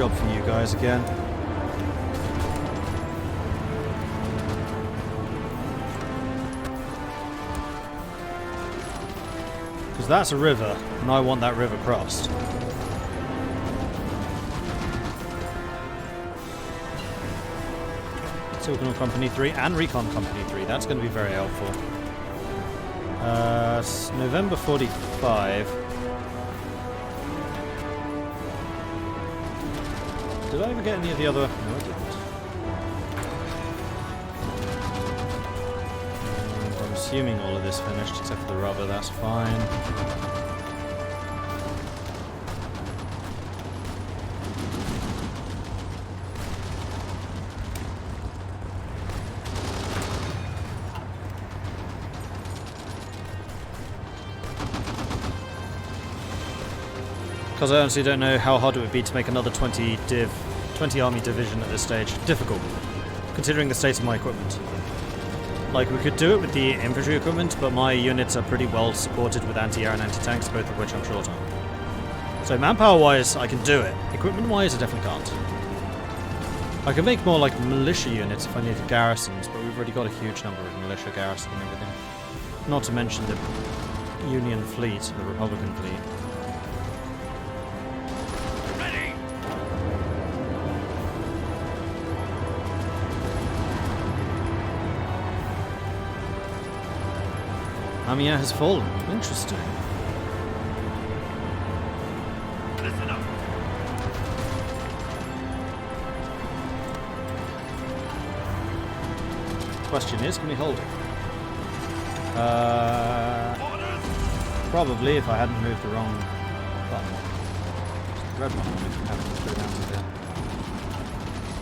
job for you guys again. Because that's a river, and I want that river crossed. Signal Company 3 and Recon Company 3. That's going to be very helpful. November 45. Did I ever get any of the other... No, I didn't. And I'm assuming all of this finished except for the rubber. That's fine. Because I honestly don't know how hard it would be to make another 20 army division at this stage. Difficult, considering the state of my equipment. Like, we could do it with the infantry equipment, but my units are pretty well supported with anti-air and anti-tanks, both of which I'm short on. So manpower-wise, I can do it. Equipment-wise, I definitely can't. I can make more, like, militia units if I needed garrisons, but we've already got a huge number of militia garrisons and everything. Not to mention the Union fleet, the Republican fleet. Amiens has fallen. Interesting. Listen up. Question is, can we hold it? Probably if I hadn't moved the wrong button. The red one, we can have it go down to there.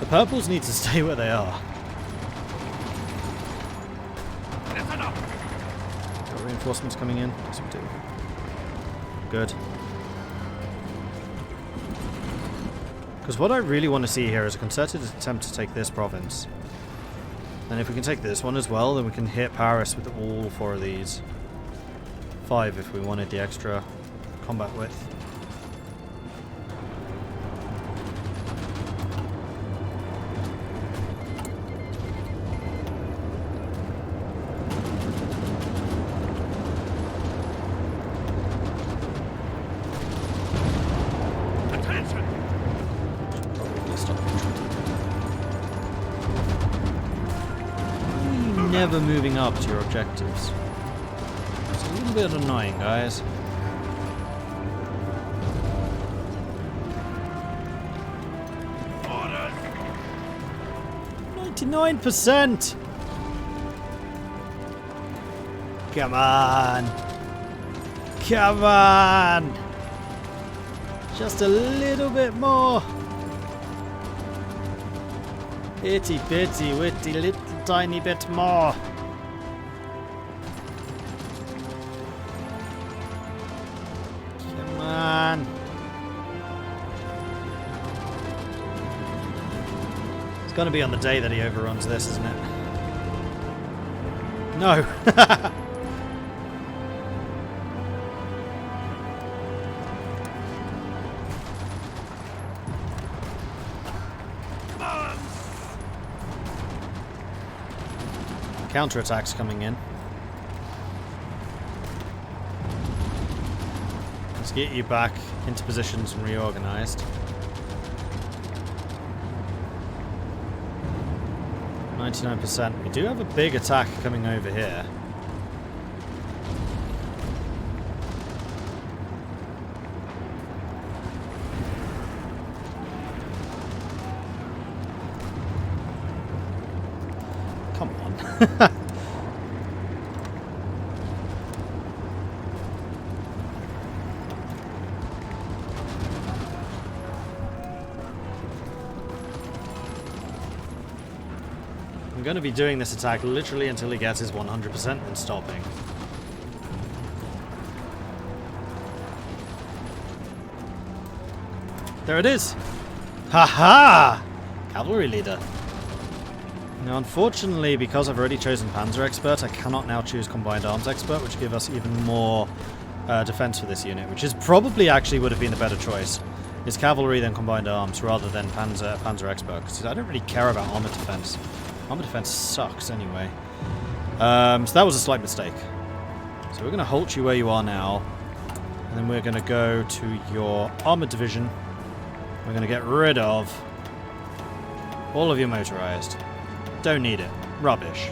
The purples need to stay where they are. Reinforcements coming in. Yes, we do. Good. Because what I really want to see here is a concerted attempt to take this province. And if we can take this one as well, then we can hit Paris with all 4 of these. 5 if we wanted the extra combat width. Never moving up to your objectives. It's a little bit annoying, guys. Orders. 99%! Come on! Come on! Just a little bit more! Itty bitty witty little tiny bit more. Come on. It's going to be on the day that he overruns this, isn't it? No. Counterattacks coming in. Let's get you back into positions and reorganized. 99%. We do have a big attack coming over here. Come on. I'm going to be doing this attack literally until he gets his 100% and stopping. There it is! Ha-ha! Cavalry leader. Now, unfortunately, because I've already chosen Panzer Expert, I cannot now choose Combined Arms Expert, which give us even more defense for this unit, which is probably actually would have been the better choice. is cavalry then combined arms rather than Panzer Expert. Because I don't really care about armor defense. Armor defense sucks anyway. So that was a slight mistake. So we're going to halt you where you are now. And then we're going to go to your armored division. We're going to get rid of all of your motorized. Don't need it. Rubbish.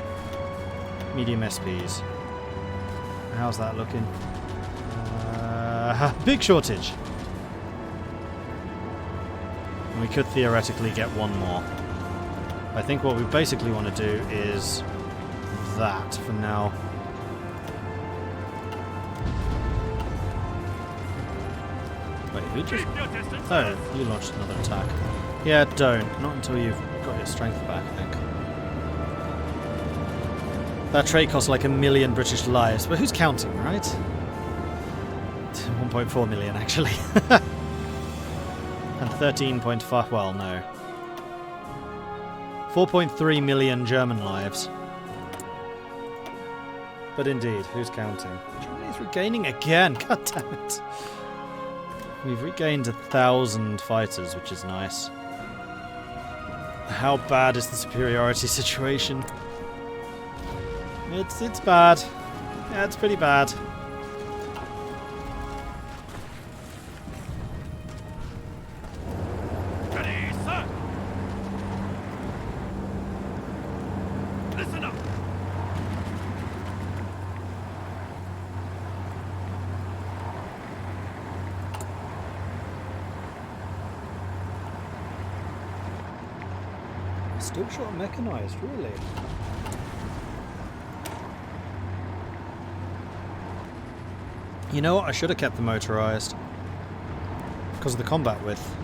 Medium SPs. How's that looking? Big shortage. And we could theoretically get one more. I think what we basically want to do is that for now. Wait, who just... Oh, you launched another attack. Yeah, don't. Not until you've got your strength back, I think. That trait costs like 1 million British lives, but who's counting, right? 1.4 million, actually. And 13.5... well, no. 4.3 million German lives. But indeed, who's counting? Germany's regaining again, god damn it. We've regained 1,000 fighters, which is nice. How bad is the superiority situation? It's bad. Yeah, it's pretty bad. Ready, sir. Listen up. Still short mechanized, really? You know what? I should have kept the motorized. Because of the combat width.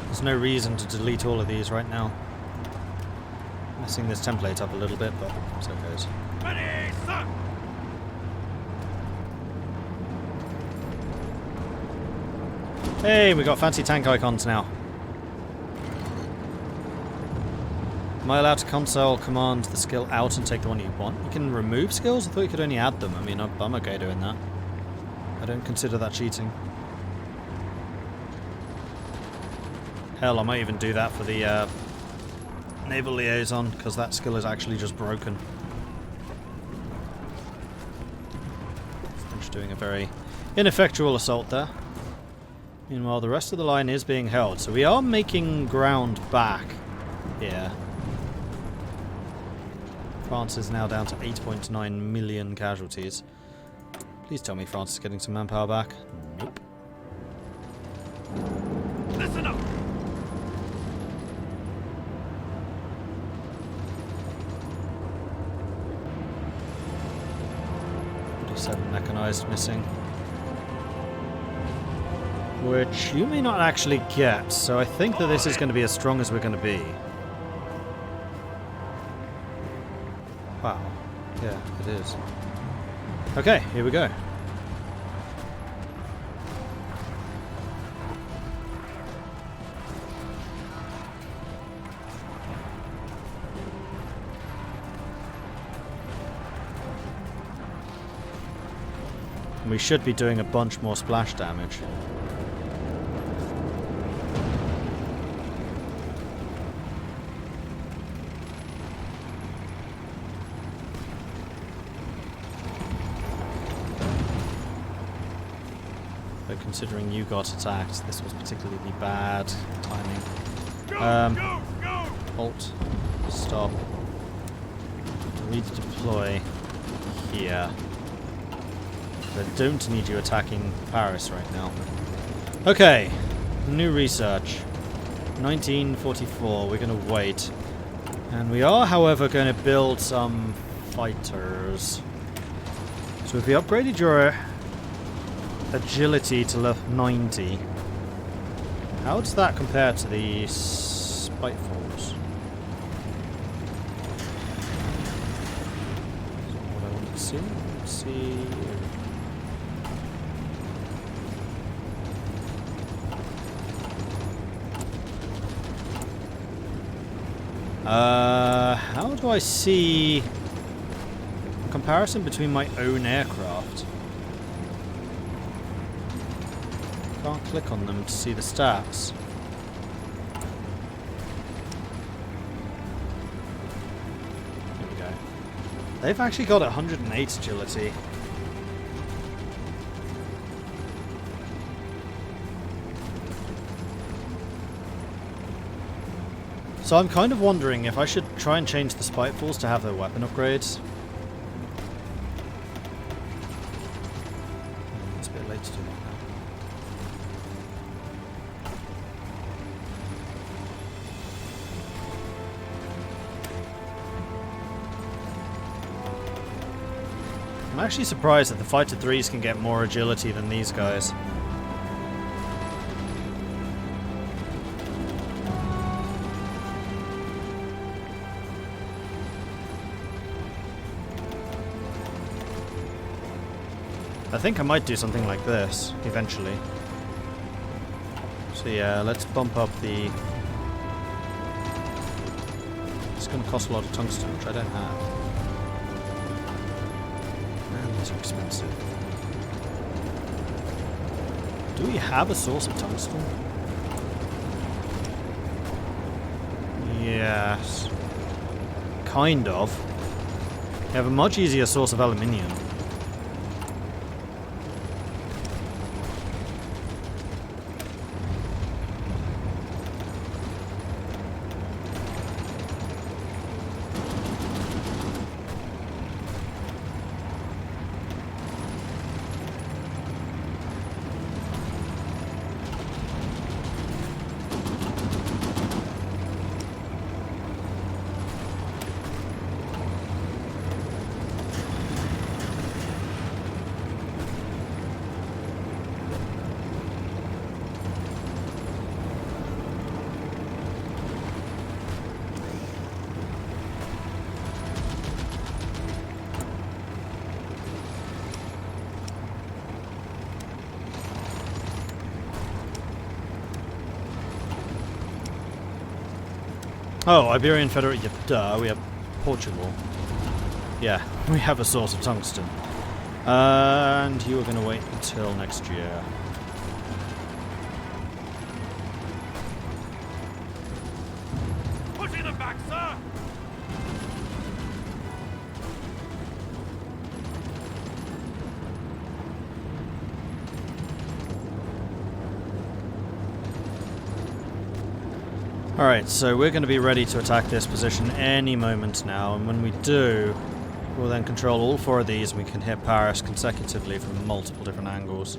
There's no reason to delete all of these right now. Messing this template up a little bit, but so it goes. Ready, sir. Hey, we got fancy tank icons now. Am I allowed to console command the skill out and take the one you want? You can remove skills? I thought you could only add them. I mean, I'm okay doing that. I don't consider that cheating. Hell, I might even do that for the naval liaison, because that skill is actually just broken. French doing a very ineffectual assault there. Meanwhile, the rest of the line is being held, so we are making ground back here. France is now down to 8.9 million casualties. Please tell me France is getting some manpower back. Nope. Listen up. Seven mechanized missing. Which you may not actually get, so I think that this is going to be as strong as we're going to be. Wow. Yeah, it is. Okay, here we go. We should be doing a bunch more splash damage. But considering you got attacked, this was particularly bad timing. Go, go. Halt. Stop. Redeploy here. I don't need you attacking Paris right now. Okay, new research. 1944, we're going to wait. And we are, however, going to build some fighters. So if we upgraded your agility to level 90, how does that compare to the Spitefuls? What I want to see? Let's see. How do I see a comparison between my own aircraft? Can't click on them to see the stats. Here we go. They've actually got 108 agility. So I'm kind of wondering if I should try and change the Spitefalls to have their weapon upgrades. It's a bit late to do that now. I'm actually surprised that the Fighter 3s can get more agility than these guys. I think I might do something like this, eventually. So yeah, let's bump up the... It's going to cost a lot of tungsten, which I don't have. Man, these are expensive. Do we have a source of tungsten? Yes. Kind of. We have a much easier source of aluminium. Oh, Iberian Federate, yeah, duh, we have Portugal. Yeah, we have a source of tungsten. And you are going to wait until next year. Pushing them back, sir! Alright, so we're going to be ready to attack this position any moment now, and when we do, we'll then control all four of these and we can hit Paris consecutively from multiple different angles.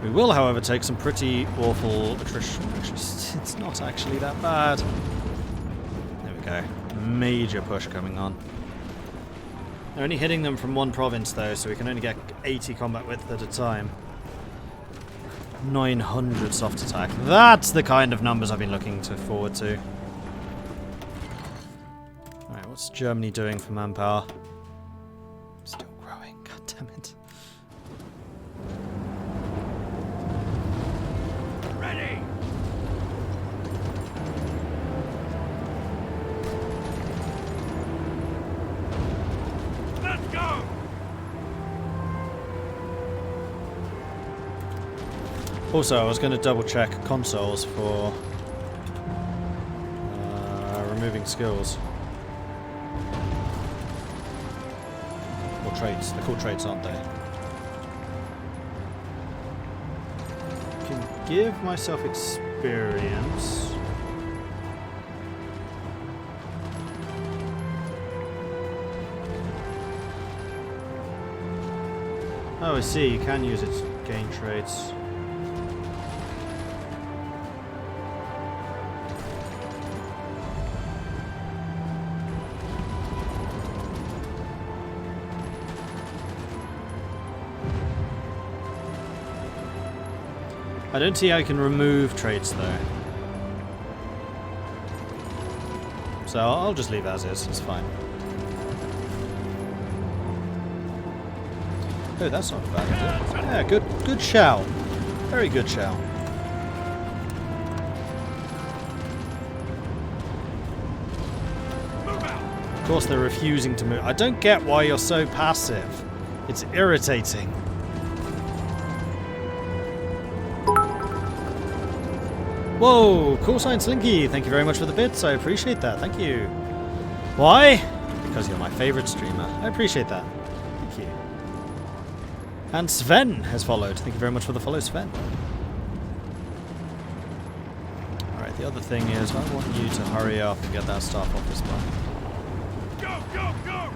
We will, however, take some pretty awful attrition, which is, it's not actually that bad. There we go. Major push coming on. They're only hitting them from one province though, so we can only get 80 combat width at a time. 900 soft attack. That's the kind of numbers I've been looking forward to. Alright, what's Germany doing for manpower? Still growing, god damn it. Ready! Let's go! Also, I was going to double check consoles for removing skills. Or traits. They're called traits, aren't they? Can give myself experience. Oh, I see. You can use it to gain traits. I don't see how I can remove traits though. So I'll just leave as is, it's fine. Oh, that's not bad, is it? Yeah, good shout. Very good shout. Of course they're refusing to move. I don't get why you're so passive. It's irritating. Whoa, call sign Slinky, thank you very much for the bits, I appreciate that, thank you. Why? Because you're my favourite streamer, I appreciate that. Thank you. And Sven has followed, thank you very much for the follow, Sven. Alright, the other thing is, I want you to hurry up and get that staff office back. Go, go, go!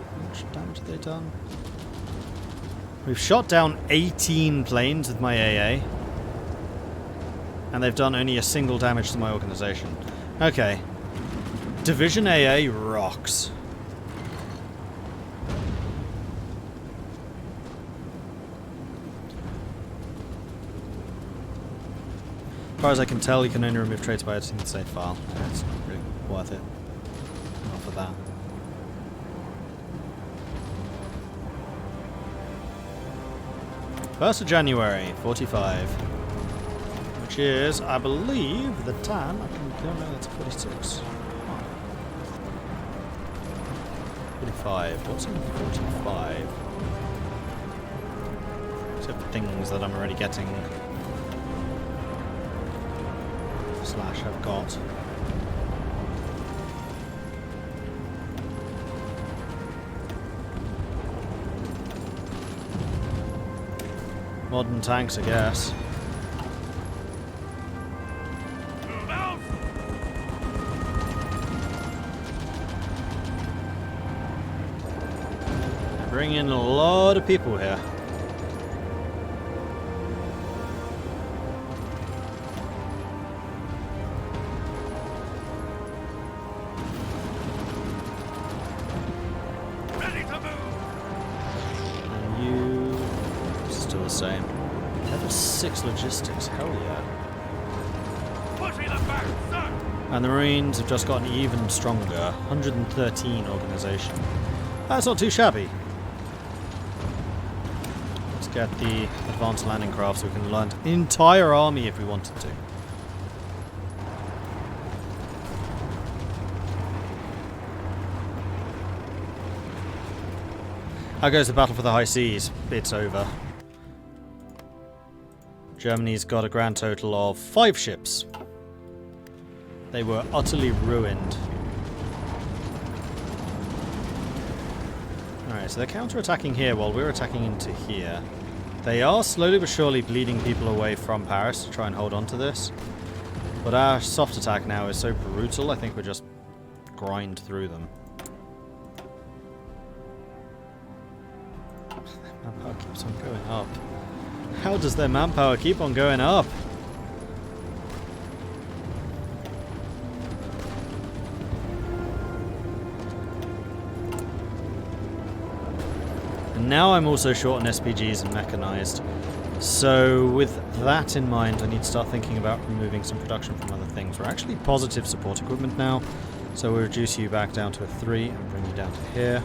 How much damage have they done? We've shot down 18 planes with my AA. And they've done only a single damage to my organization. Okay. Division AA rocks. As far as I can tell, you can only remove traits by editing the save file. It's not really worth it. Not for that. First of January, 45. Which is, I believe, the time I can go. No, that's 46. 45. What's in 45? Except for things that I'm already getting. Slash have got. Modern tanks, I guess. Move out! Bring in a lot of people here. Ready to move! And you... still the same. Level 6 logistics, hell yeah. Pushing them back, sir! And the Marines have just gotten even stronger. 113 organisation. That's not too shabby. Let's get the advanced landing craft so we can land an entire army if we wanted to. How goes the battle for the high seas? It's over. Germany's got a grand total of 5 ships. They were utterly ruined. Alright, so they're counter-attacking here while we're attacking into here. They are slowly but surely bleeding people away from Paris to try and hold on to this. But our soft attack now is so brutal, I think we'll just grind through them. Manpower keeps on going up. How does their manpower keep on going up? And now I'm also short on SPGs and mechanized. So with that in mind, I need to start thinking about removing some production from other things. We're actually positive support equipment now, so we'll reduce you back down to a 3 and bring you down to here.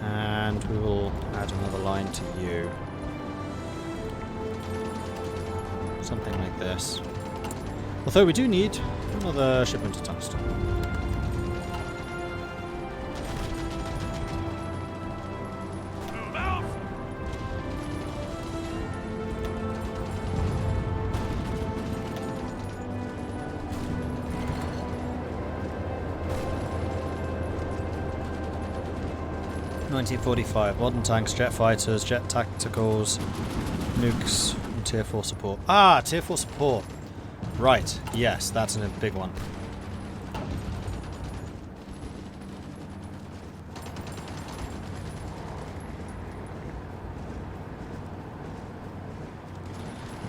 And we will add another line to you. Something like this. Although we do need another shipment of tungsten. Move out! (1945) Modern tanks, jet fighters, jet tacticals, nukes, and tier 4 support. Ah, tier 4 support. Right, yes, that's a big one.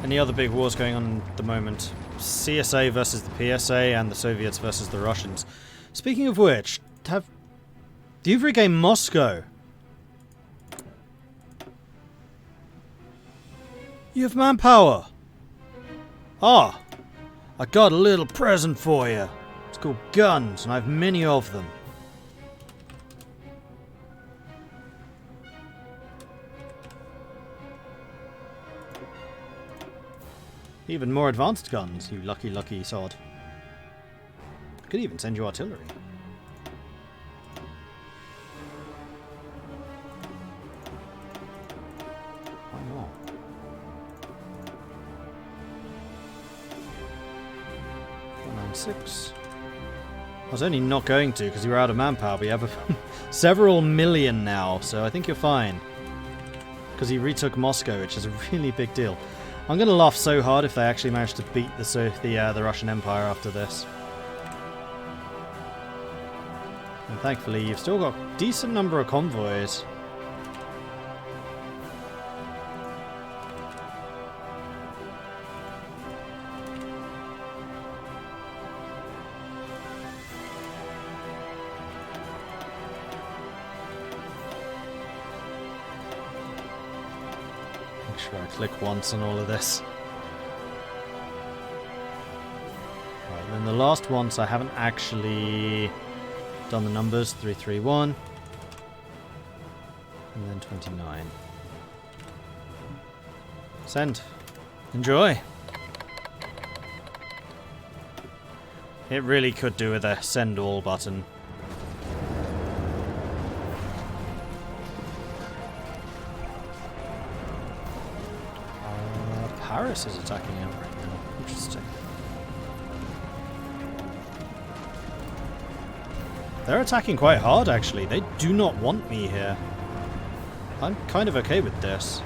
Any other big wars going on at the moment? CSA versus the PSA and the Soviets versus the Russians. Speaking of which, you've regained Moscow. You have manpower. Ah, I got a little present for you. It's called guns, and I have many of them. Even more advanced guns, you lucky, lucky sod. Could even send you artillery. Why not? $496. I was only not going to because you were out of manpower, but you have several million now, so I think you're fine. Because he retook Moscow, which is a really big deal. I'm going to laugh so hard if they actually manage to beat the Russian Empire after this. And thankfully, you've still got a decent number of convoys. Make sure I click once on all of this. Right, then the last ones I haven't actually done the numbers. 331 and then 29. Send. Enjoy. It really could do with a send all button. Paris is attacking out right now. Interesting. They're attacking quite hard, actually. They do not want me here. I'm kind of okay with this.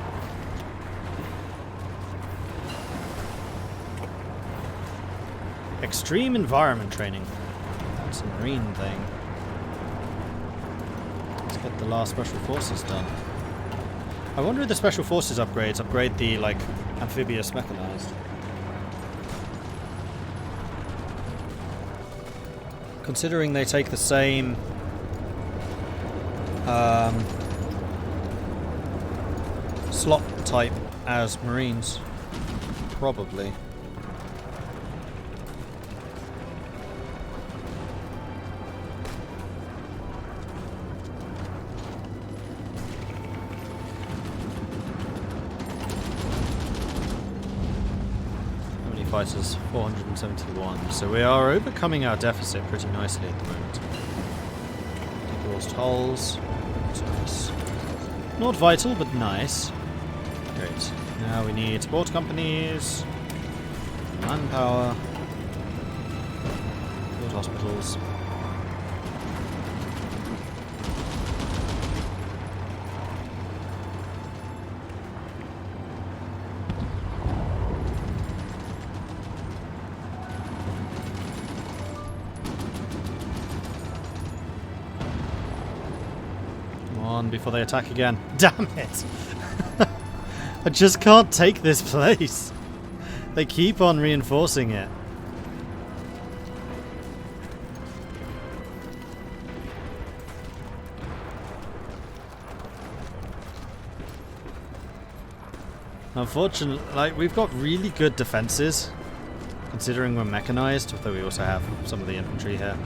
Extreme environment training. That's a marine thing. Let's get the last special forces done. I wonder if the special forces upgrades upgrade the, like, amphibious mechanized. Considering they take the same slot type as Marines, probably. Fighters 471, so we are overcoming our deficit pretty nicely at the moment. Equals tolls. That's nice. Not vital, but nice. Great. Now we need support companies, manpower, field hospitals. Before they attack again. Damn it! I just can't take this place. They keep on reinforcing it. Unfortunately, like, we've got really good defenses, considering we're mechanized, although we also have some of the infantry here.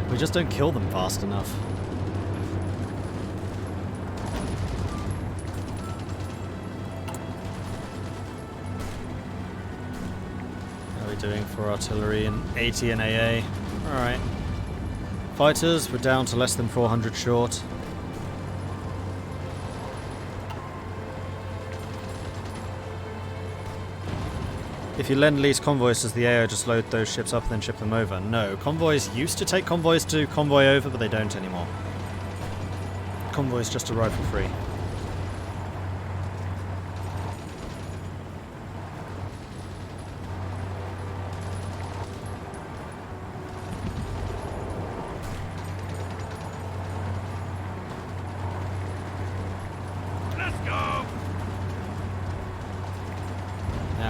We just don't kill them fast enough. Doing for artillery and 80 and AA. Alright. Fighters, we're down to less than 400 short. If you lend lease convoys, does the AO just load those ships up and then ship them over? No. Convoys used to take convoys to convoy over, but they don't anymore. Convoys just arrive for free.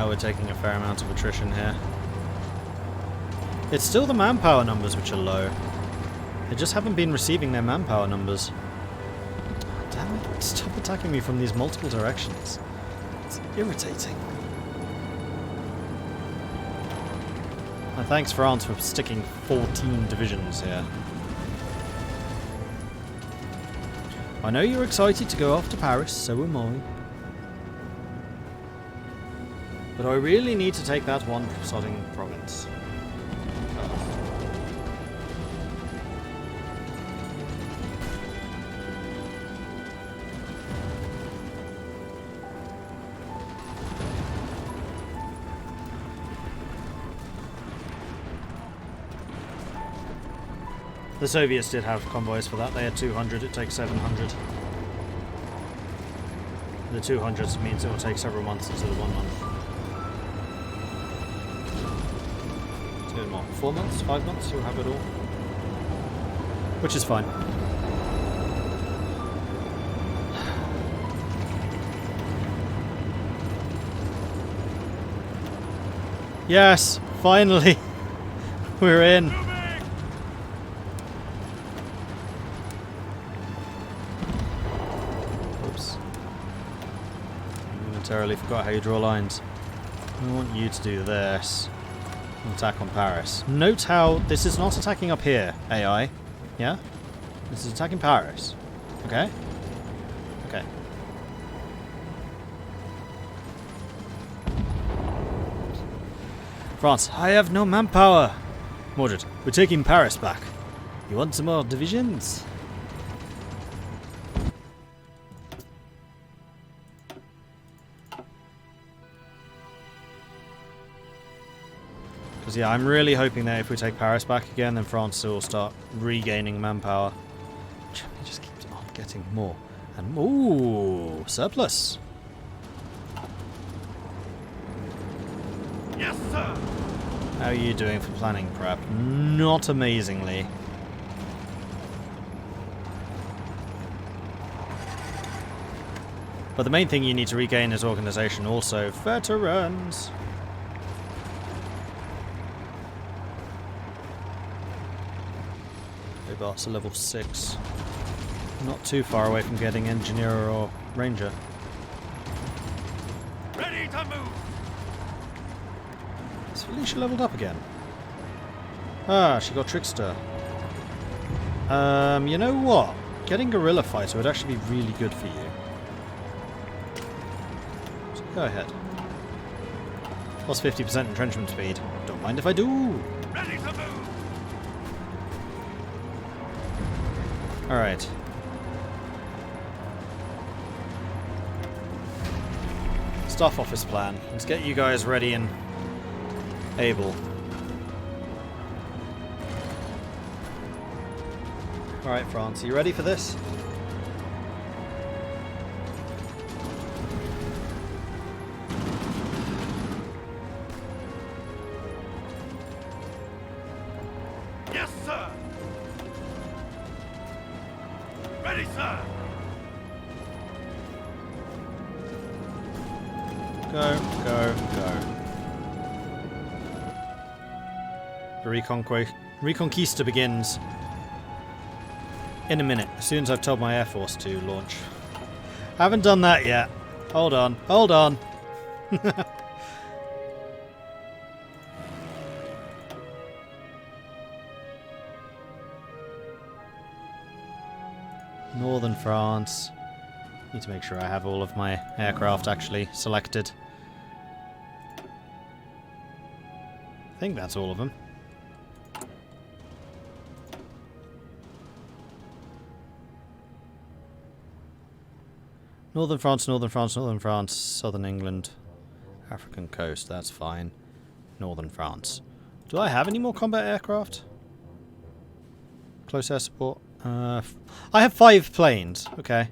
We're taking a fair amount of attrition here. It's still the manpower numbers which are low. They just haven't been receiving their manpower numbers. Damn it, stop attacking me from these multiple directions. It's irritating. And thanks France for sticking 14 divisions here. I know you're excited to go off to Paris, so am I. But I really need to take that one sodding province. The Soviets did have convoys for that. They had 200, it takes 700. The 200 means it will take several months instead of 1 month. It's going what, 4 months, 5 months, you'll have it all. Which is fine. Yes, finally! We're in! Oops. I momentarily forgot how you draw lines. I want you to do this. Attack on Paris. Note how this is not attacking up here, AI. Yeah? This is attacking Paris. Okay? Okay. France, I have no manpower! Mordred, we're taking Paris back. You want some more divisions? Because yeah, I'm really hoping that if we take Paris back again, then France will start regaining manpower. Germany just keeps on getting more. And ooh, surplus. Yes, sir. How are you doing for planning prep? Not amazingly. But the main thing you need to regain is organisation. Also, veterans. Bots are level 6. Not too far away from getting engineer or ranger. Ready to move. Is Felicia leveled up again? Ah, she got trickster. You know what? Getting guerrilla fighter would actually be really good for you. So go ahead. Plus 50% entrenchment speed. Don't mind if I do. Ready to move. Alright. Staff office plan. Let's get you guys ready and able. Alright, France, are you ready for this? Yes, sir. Ready, sir. Go, go, go. The Reconquista begins in a minute, as soon as I've told my Air Force to launch. I haven't done that yet. Hold on, hold on. Northern France. Need to make sure I have all of my aircraft actually selected. I think that's all of them. Northern France, Northern France, Northern France, Southern England, African coast, that's fine. Northern France. Do I have any more combat aircraft? Close air support. I have 5 planes. Okay.